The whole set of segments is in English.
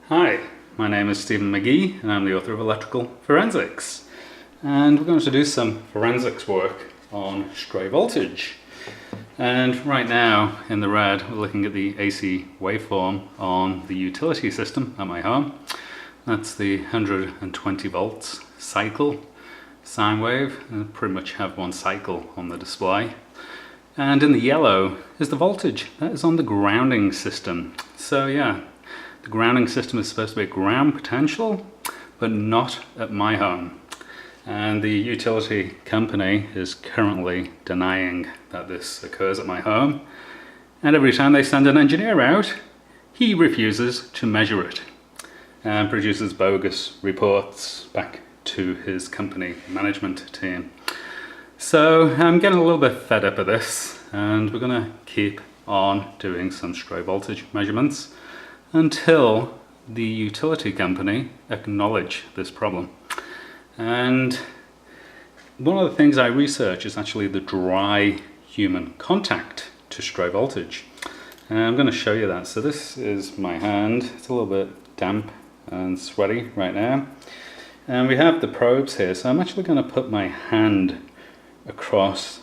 Hi, my name is Stephen McGee and I'm the author of Electrical Forensics, and we're going to do some forensics work on stray voltage. And right now in the red we're looking at the AC waveform on the utility system at my home. That's the 120 volts cycle sine wave, and pretty much have one cycle on the display. And in the yellow is the voltage that is on the grounding system. So yeah, the grounding system is supposed to be a ground potential, but not at my home. And the utility company is currently denying that this occurs at my home. And every time they send an engineer out, he refuses to measure it and produces bogus reports back to his company management team. So I'm getting a little bit fed up of this, and we're going to keep on doing some stray voltage measurements until the utility company acknowledge this problem. And one of the things I research is actually the dry human contact to stray voltage. And I'm going to show you that. So this is my hand. It's a little bit damp and sweaty right now. And we have the probes here. So I'm actually going to put my hand across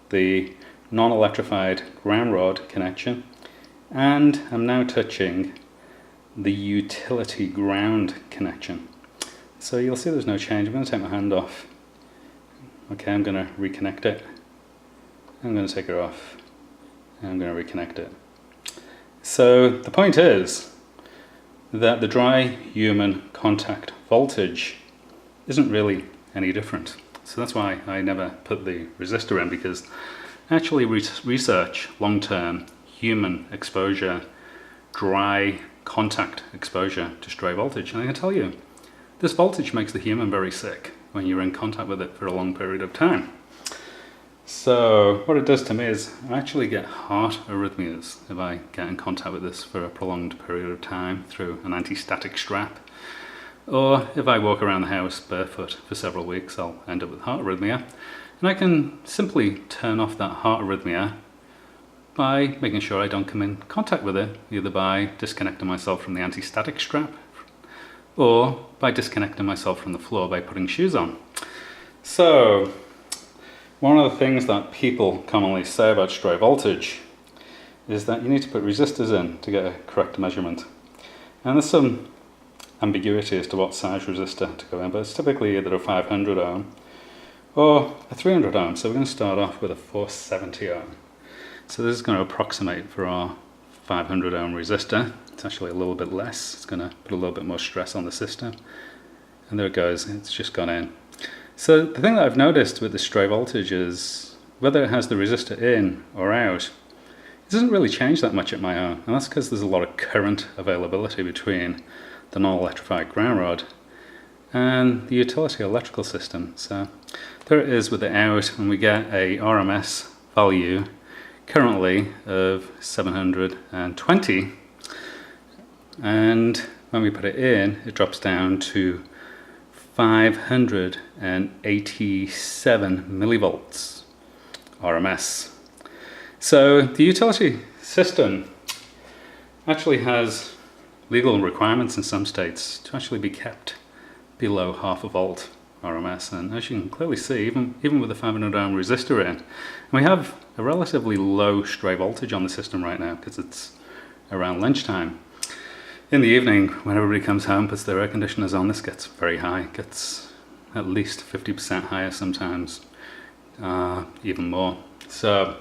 the non-electrified ground rod connection, and I'm now touching the utility ground connection. So you'll see there's no change. I'm going to take my hand off. Okay, I'm going to reconnect it. I'm going to take it off. And I'm going to reconnect it. So the point is that the dry human contact voltage isn't really any different. So that's why I never put the resistor in, because actually research long-term human exposure, dry contact exposure to stray voltage. And I can tell you, this voltage makes the human very sick when you're in contact with it for a long period of time. So what it does to me is I actually get heart arrhythmias if I get in contact with this for a prolonged period of time through an anti-static strap. Or if I walk around the house barefoot for several weeks, I'll end up with heart arrhythmia. And I can simply turn off that heart arrhythmia by making sure I don't come in contact with it, either by disconnecting myself from the anti-static strap or by disconnecting myself from the floor by putting shoes on. So one of the things that people commonly say about stray voltage is that you need to put resistors in to get a correct measurement. And there's some ambiguity as to what size resistor to go in, but it's typically either a 500 ohm or a 300 ohm. So we're going to start off with a 470 ohm. So this is going to approximate for our 500 ohm resistor. It's actually a little bit less. It's going to put a little bit more stress on the system. And there it goes. It's just gone in. So the thing that I've noticed with the stray voltage is whether it has the resistor in or out, it doesn't really change that much at my home. And that's because there's a lot of current availability between the non-electrified ground rod and the utility electrical system. So there it is with it out, and we get a RMS value currently of 720, and when we put it in, it drops down to 587 millivolts RMS. So the utility system actually has legal requirements in some states to actually be kept below half a volt RMS, and as you can clearly see, even with the 500 ohm resistor in, we have a relatively low stray voltage on the system right now because it's around lunchtime. In the evening, when everybody comes home, puts their air conditioners on, this gets very high. It gets at least 50% higher sometimes, even more. So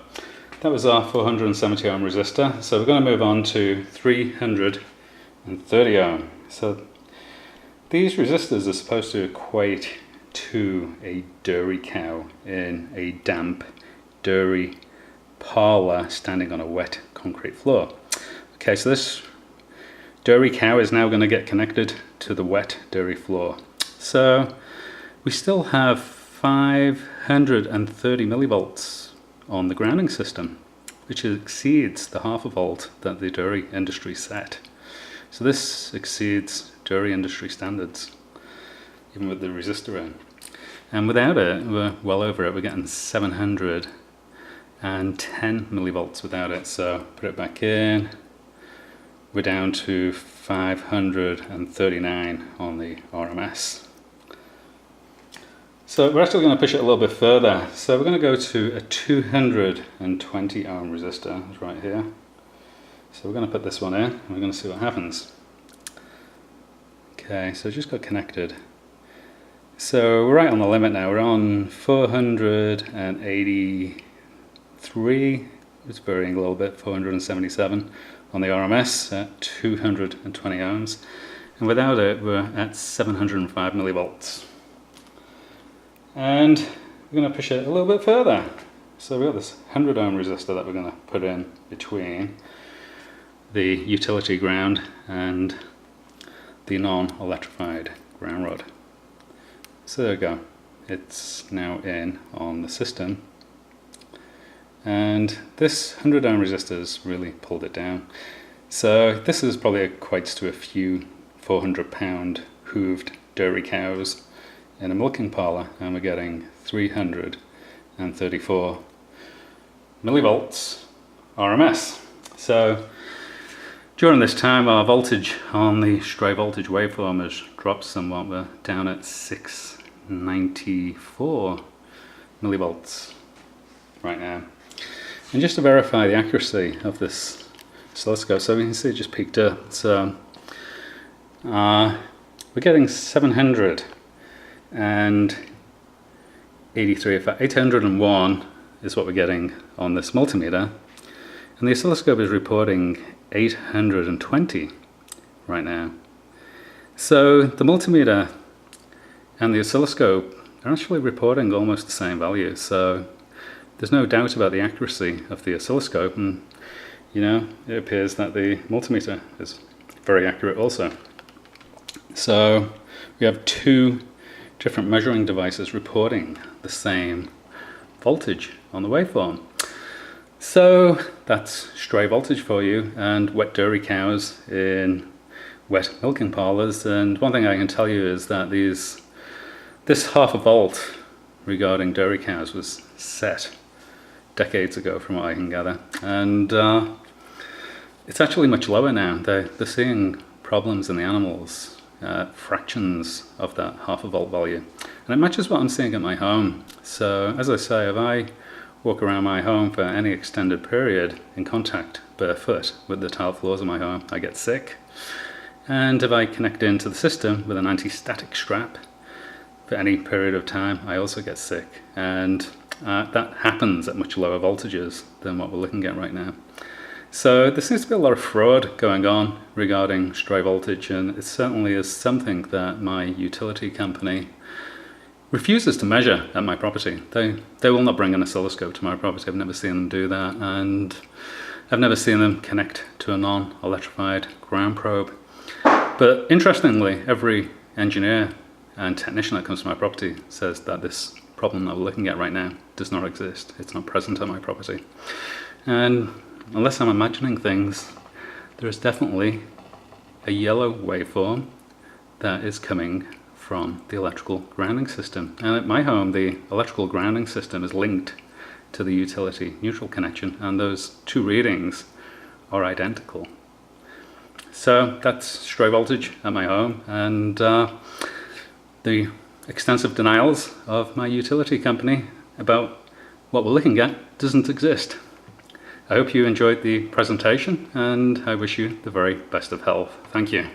that was our 470 ohm resistor. So we're going to move on to 330 ohm. So these resistors are supposed to equate to a dairy cow in a damp dairy parlour standing on a wet concrete floor. Okay, so this dairy cow is now going to get connected to the wet dairy floor. So we still have 530 millivolts on the grounding system, which exceeds the half a volt that the dairy industry set. So this exceeds dairy industry standards, even with the resistor in. And without it, we're well over it. We're getting 710 millivolts without it. So put it back in, we're down to 539 on the RMS. So we're actually going to push it a little bit further. So we're going to go to a 220 ohm resistor right here. So we're going to put this one in and we're going to see what happens. Okay, so it just got connected. So we're right on the limit now. We're on 483. It's varying a little bit, 477 on the RMS at 220 ohms. And without it, we're at 705 millivolts. And we're going to push it a little bit further. So we've got this 100 ohm resistor that we're going to put in between the utility ground and the non-electrified ground rod. So there we go. It's now in on the system. And this 100 ohm resistor's really pulled it down. So this is probably equates to a few 400-pound hooved dairy cows in a milking parlour, and we're getting 334 millivolts RMS. So during this time our voltage on the stray voltage waveform has dropped somewhat. We're down at 694 millivolts right now. And just to verify the accuracy of this oscilloscope, so we can see it just peaked up. So we're getting 783, 801 is what we're getting on this multimeter, and the oscilloscope is reporting 820 right now. So the multimeter and the oscilloscope are actually reporting almost the same value, so there's no doubt about the accuracy of the oscilloscope, and you know, it appears that the multimeter is very accurate also. So we have two different measuring devices reporting the same voltage on the waveform. So that's stray voltage for you, and wet dairy cows in wet milking parlours. And one thing I can tell you is that this half a volt regarding dairy cows was set decades ago from what I can gather, and it's actually much lower now. They're seeing problems in the animals, fractions of that half a volt value, and it matches what I'm seeing at my home. So as I say, if I walk around my home for any extended period in contact barefoot with the tile floors of my home, I get sick. And if I connect into the system with an anti-static strap for any period of time, I also get sick. And that happens at much lower voltages than what we're looking at right now. So there seems to be a lot of fraud going on regarding stray voltage, and it certainly is something that my utility company refuses to measure at my property. They will not bring an oscilloscope to my property. I've never seen them do that, and I've never seen them connect to a non-electrified ground probe. But interestingly, every engineer and technician that comes to my property says that this problem that we're looking at right now does not exist. It's not present on my property. And unless I'm imagining things, there is definitely a yellow waveform that is coming from the electrical grounding system. And at my home, the electrical grounding system is linked to the utility neutral connection, and those two readings are identical. So that's stray voltage at my home, and the extensive denials of my utility company about what we're looking at doesn't exist. I hope you enjoyed the presentation, and I wish you the very best of health. Thank you.